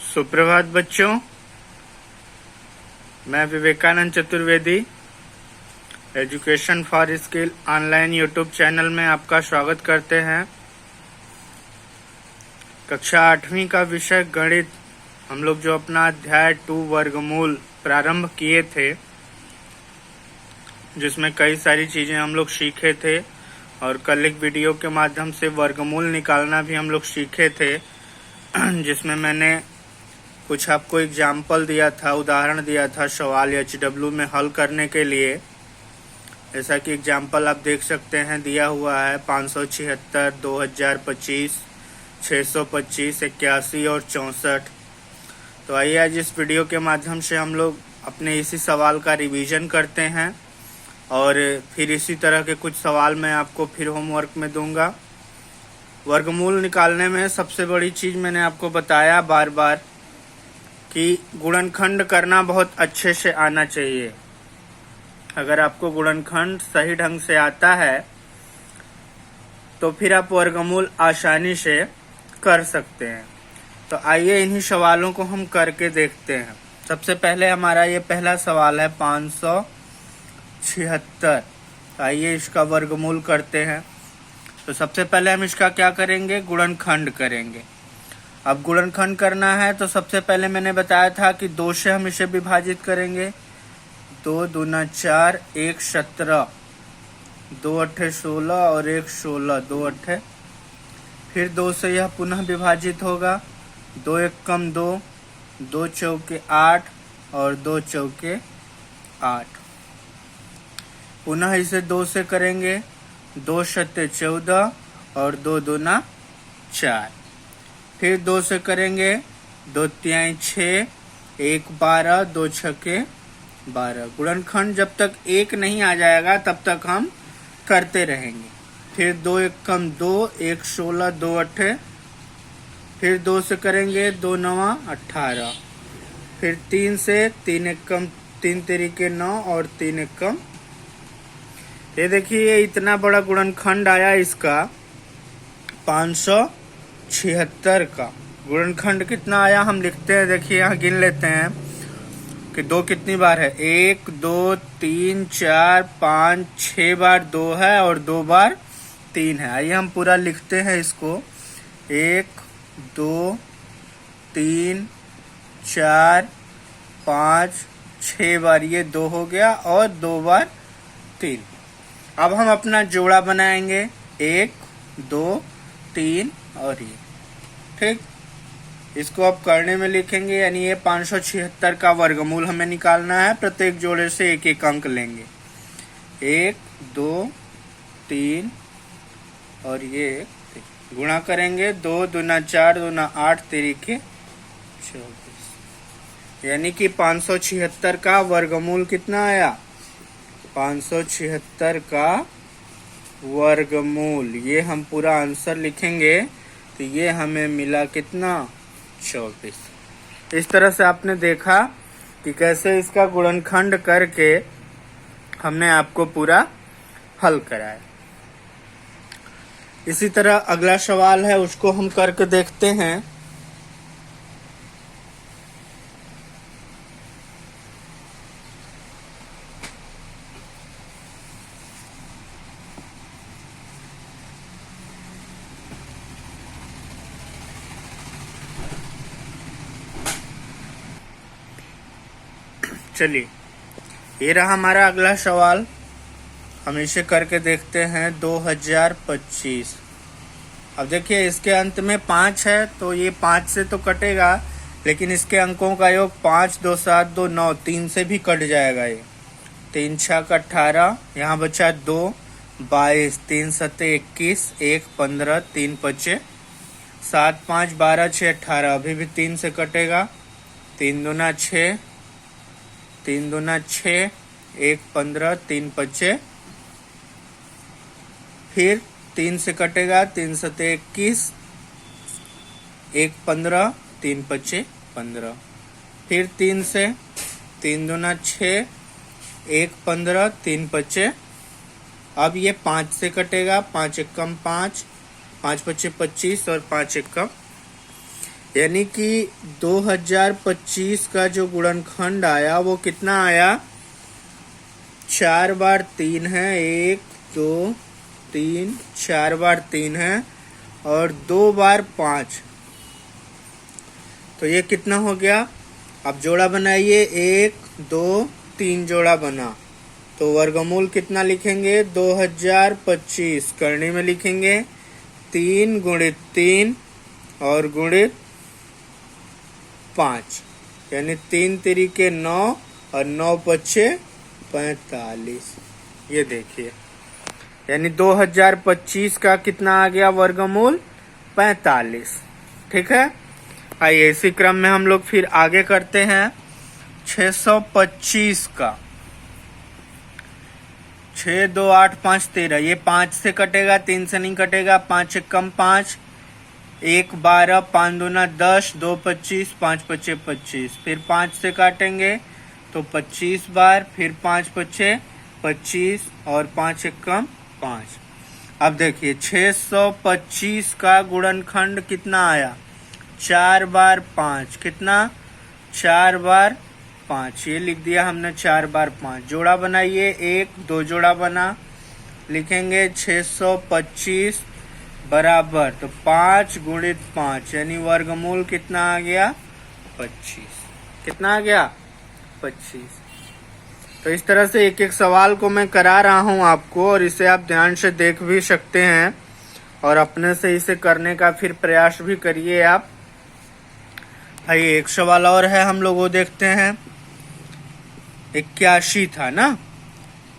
सुप्रभात बच्चों, मैं Vivekanand Chaturvedi education for skill online YouTube channel में आपका स्वागत करते हैं। कक्षा 8वीं का विषय गणित, हम लोग जो अपना अध्याय 2 वर्गमूल प्रारंभ किए थे, जिसमें कई सारी चीजें हम लोग सीखे थे और कल एक वीडियो के माध्यम से वर्गमूल निकालना भी हम लोग सीखे थे, जिसमें मैंने कुछ आपको एग्जाम्पल दिया था, उदाहरण दिया था सवाल HW में हल करने के लिए। जैसा कि एग्जाम्पल आप देख सकते हैं, दिया हुआ है 576, 2025, 625, 81 और 64। तो आइए आज इस वीडियो के माध्यम से हम लोग अपने इसी सवाल का रिवीजन करते हैं और फिर इसी तरह के कुछ सवाल मैं आपको फिर होमवर्क में दूंगा। वर्गमूल निकालने में सबसे बड़ी चीज मैंने आपको बताया बार बार कि गुणनखंड करना बहुत अच्छे से आना चाहिए। अगर आपको गुणनखंड सही ढंग से आता है तो फिर आप वर्गमूल आसानी से कर सकते हैं। तो आइए इन्हीं सवालों को हम करके देखते हैं। सबसे पहले हमारा ये पहला सवाल है 576। आइए इसका वर्गमूल करते हैं। तो सबसे पहले हम इसका क्या करेंगे, गुणनखंड करेंगे। अब गुणनखंड करना है तो सबसे पहले मैंने बताया था कि 2 से हम इसे विभाजित करेंगे। 2 दूना 4, 1 17, 2 अट्ठे 16 और 1 16, 2 अट्ठे। फिर 2 से यह पुनः विभाजित होगा। 2 1 कम 2, 2 चौके 8 और 2 चौके 8। पुनः इसे 2 से करेंगे। 2 सत्ते 14 और 2 दूना 4। फिर 2 से करेंगे। 2 तिहाई 6, 1 12, 2 छक्के 12। गुणनखंड जब तक 1 नहीं आ जाएगा तब तक हम करते रहेंगे। फिर 2 1 कम 2, 1 16, 2 अट्ठे। फिर 2 से करेंगे। 2 9 18। फिर 3 से 3 1 कम 3 तिरिके 9 और 3 1 कम। ये देखिए इतना बड़ा गुणनखंड आया इसका 576 का। गुणनखंड कितना आया हम लिखते हैं, देखिए यहाँ गिन लेते हैं कि 2 कितनी बार है। 1 2 3 4 5 6 बार 2 है और 2 बार 3 है। आइए हम पूरा लिखते हैं इसको। 1 2 3 4 5 6 बार ये 2 हो गया और 2 बार 3। अब हम अपना जोड़ा बनाएंगे। 1 2 3 और ये, ठीक। इसको अब करने में लिखेंगे, यानी ये 576 का वर्गमूल हमें निकालना है। प्रत्येक जोड़े से 1 1 अंक लेंगे। 1 2 3 और ये गुणा करेंगे। 2 दूना 4, दूना 8, तिरिके 24। यानी कि 576 का वर्गमूल कितना आया, 576 का वर्गमूल। ये हम पूरा आंसर लिखेंगे तो ये हमें मिला कितना, 24। इस तरह से आपने देखा कि कैसे इसका गुणनखंड करके हमने आपको पूरा हल कराया। इसी तरह अगला सवाल है, उसको हम करके देखते हैं। चलिए, ये रहा हमारा अगला सवाल। हम इसे करके देखते हैं। 2025। अब देखिए इसके अंत में 5 है तो ये 5 से तो कटेगा, लेकिन इसके अंकों का योग 5 2 7 2 9, 3 से भी कट जाएगा। ये 3 6 18, यहाँ बचा 2 22, 3 7 21, 1 15, 3 5 7 5 12 6 18। अभी भी 3 से कटेगा। 3 दूना 6, 3 दूना 6, 1 15, 3 5। फिर 3 से कटेगा। 3 7 21, 1 15, 3 5 15। फिर 3 से, 3 दूना 6, 1 15, 3 5। अब ये 5 से कटेगा। 5 1 कम 5, 5 5 25 और 5 1 कम यानी कि 2025 का जो गुणनखंड आया वो कितना आया, 4 बार 3 है, 1 2 3, 4 बार 3 है और 2 बार 5, तो ये कितना हो गया। अब जोड़ा बनाइए, 1 2 3 जोड़ा बना, तो वर्गमूल कितना लिखेंगे, 2025 करनी में लिखेंगे 3 गुणित 3 और गुणित 5, यानी 3 तिरिके 9 और 9 पच्चे 45। ये देखिए, यानी 2025 का कितना आ गया वर्गमूल, 45। ठीक है, आइए इसी क्रम में हम लोग फिर आगे करते हैं 625 का। 6 2 8 5 13, ये 5 से कटेगा, 3 से नहीं कटेगा, 5 एक कम 5, 1 12, 5 दूना 10, 2 25, 5 पच्चे 25, फिर 5 से काटेंगे तो 25 बार, फिर 5 पच्चे 25 और 5 एक कम 5। अब देखिए 625 का गुणनखंड कितना आया, 4 बार 5, कितना, 4 बार 5, ये लिख दिया हमने 4 बार 5। जोड़ा बनाइए, 1 2 जोड़ा बना, लिखेंगे 625 बराबर, तो 5 गुणित 5, यानी वर्गमूल कितना आ गया, 25। कितना आ गया, 25। तो इस तरह से एक एक सवाल को मैं करा रहा हूं आपको, और इसे आप ध्यान से देख भी सकते हैं और अपने से इसे करने का फिर प्रयास भी करिए आप। आइए एक सवाल और है, हम लोग वो देखते हैं। 81 था ना,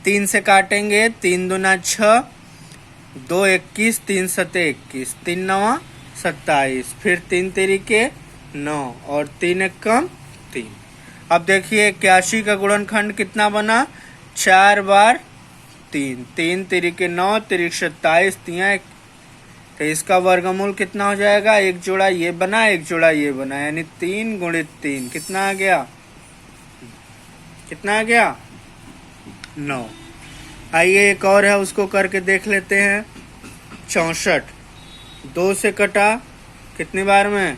3 से काटेंगे, 3 दूना 6, 2 21, 3 सते 21, 3 9 27, फिर 3 तिरिके 9 और 3 एक कम 3। अब देखिए 81 का गुणनखंड कितना बना, 4 बार 3, 3 तिरिके 9, तिरिक 27, 3, तो इसका वर्गमूल कितना हो जाएगा, एक जोड़ा ये बना, एक जोड़ा ये बना, यानी 3 गुणित 3, कितना आ गया, कितना आ गया, 9। आइए एक और है, उसको करके देख लेते हैं। 64, 2 से कटा, कितनी बार में,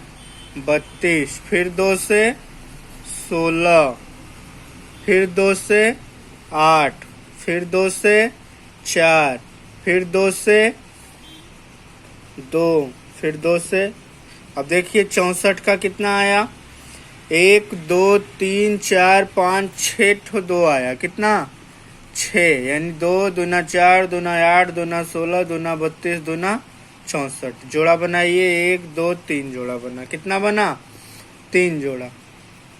32, फिर 2 से 16, फिर 2 से 8, फिर 2 से 4, फिर 2 से 2, फिर 2 से, अब देखिए 64 का कितना आया, 1 2 3 4 5 6 ठो 2 आया, कितना, 6, यानी 2 दूना 4, दूना 8, दूना 16, दूना 32, दूना 64। जोड़ा बनाइए, 1 2 3 जोड़ा बना, कितना बना, 3 जोड़ा,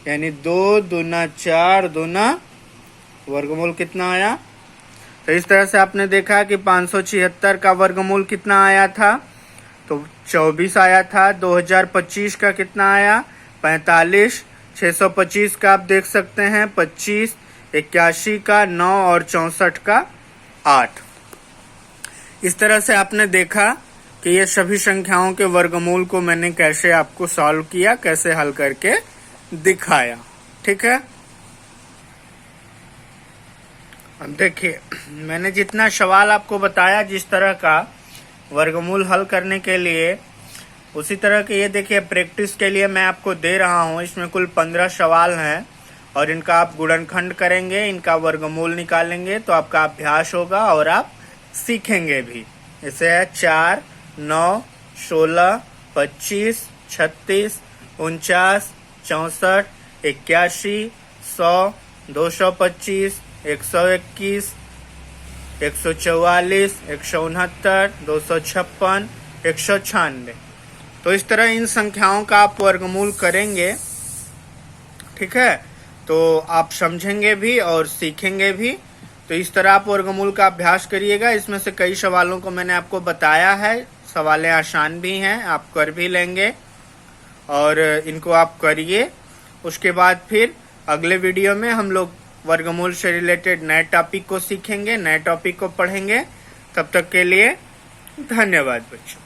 यानी 2 दूना 4 दूना, वर्गमूल कितना आया। तो इस तरह से आपने देखा कि 576 का वर्गमूल कितना आया था, तो 24 आया था। 2025 का कितना आया, 45। 625 का आप देख सकते हैं 25, 81 का 9 और 64 का 8। इस तरह से आपने देखा कि ये सभी संख्याओं के वर्गमूल को मैंने कैसे आपको सॉल्व किया, कैसे हल करके दिखाया। ठीक है, अब देखिए मैंने जितना सवाल आपको बताया जिस तरह का वर्गमूल हल करने के लिए, उसी तरह के ये देखिए प्रैक्टिस के लिए मैं आपको दे रहा हूँ। इसमें कुल 15 सवाल हैं और इनका आप गुणनखंड करेंगे, इनका वर्गमूल निकालेंगे तो आपका अभ्यास होगा और आप सीखेंगे भी। जैसे है 4 9 16 25 36 49 64 81 100 225 121 144 169 256 196। तो इस तरह इन संख्याओं का आप वर्गमूल करेंगे। ठीक है, तो आप समझेंगे भी और सीखेंगे भी। तो इस तरह आप वर्गमूल का अभ्यास करिएगा। इसमें से कई सवालों को मैंने आपको बताया है, सवालें आसान भी हैं, आप कर भी लेंगे और इनको आप करिए। उसके बाद फिर अगले वीडियो में हम लोग वर्गमूल से रिलेटेड नए टॉपिक को सीखेंगे, नए टॉपिक को पढ़ेंगे। तब तक के लिए धन्यवाद बच्चों।